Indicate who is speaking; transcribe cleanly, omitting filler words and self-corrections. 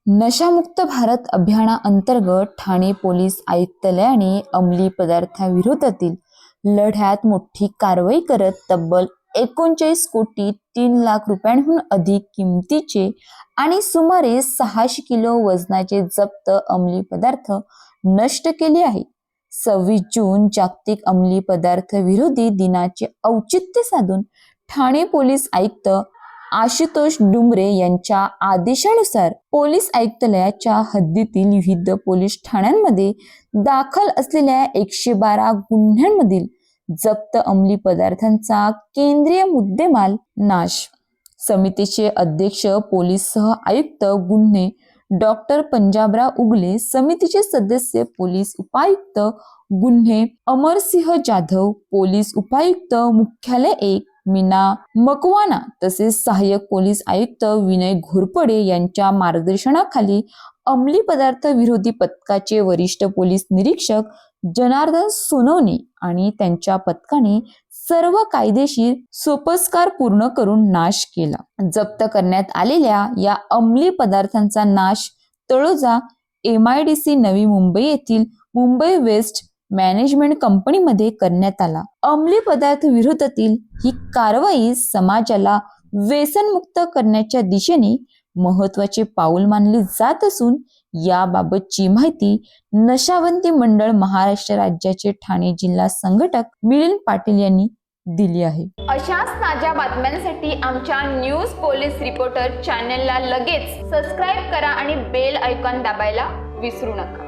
Speaker 1: नशामुक्त भारत अभियानाअंतर्गत ठाणे पोलीस आयुक्तालयाने अंमली पदार्थाविरोधातील लढ्यात मोठी कारवाई करत तब्बल 39 कोटी 3 लाख रुपयांहून अधिक किमतीचे आणि सुमारे 600 किलो वजनाचे जप्त अंमली पदार्थ नष्ट केले आहे। 26 जून जागतिक अंमली पदार्थ विरोधी दिनाचे औचित्य साधून ठाणे पोलीस आयुक्त आशुतोष डुमरे यांच्या आदेशानुसार पोलीस आयुक्तालयाच्या हद्दीतील विविध पोलीस ठाण्यांमध्ये दाखल असलेल्या 112 गुन्ह्यांमधील जप्त अंमली पदार्थांचा केंद्रीय मुद्देमाल नाश। समितीचे अध्यक्ष पोलीस सह आयुक्त गुन्हे डॉक्टर पंजाबराव उगले, समितीचे सदस्य पोलीस उपायुक्त गुन्हे अमरसिंह जाधव, पोलीस उपायुक्त मुख्यालय 1 मीना मकवाना तसेच सहाय्यक पोलीस आयुक्त विनय घोरपडे यांच्या मार्गदर्शनाखाली अंमली पदार्थ विरोधी पथकाचे वरिष्ठ पोलीस निरीक्षक जनार्दन सोनवणे आणि त्यांच्या पथकाने सर्व कायदेशीर सोपस्कार पूर्ण करून नाश केला। जप्त करण्यात आलेल्या या अंमली पदार्थांचा नाश तळोजा MIDC नवी मुंबई येथील मुंबई वेस्ट मॅनेजमेंट कंपनीमध्ये करण्यात आला। अंमली पदार्थ विरोधातील ही कारवाई समाजाला व्यसनमुक्त करण्याच्या दिशेने महत्त्वाचे पाऊल मानले जात असून याबाबतची माहिती नशाबंदी मंडळ महाराष्ट्र राज्याचे ठाणे जिल्हा संघटक मिलिंद पाटील यांनी दिली आहे।
Speaker 2: अशाच ताज्या बातम्यांसाठी आमच्या न्यूज पोलीस रिपोर्टर चॅनलला लगेच सबस्क्राइब करा आणि बेल आयकॉन दाबायला विसरू नका।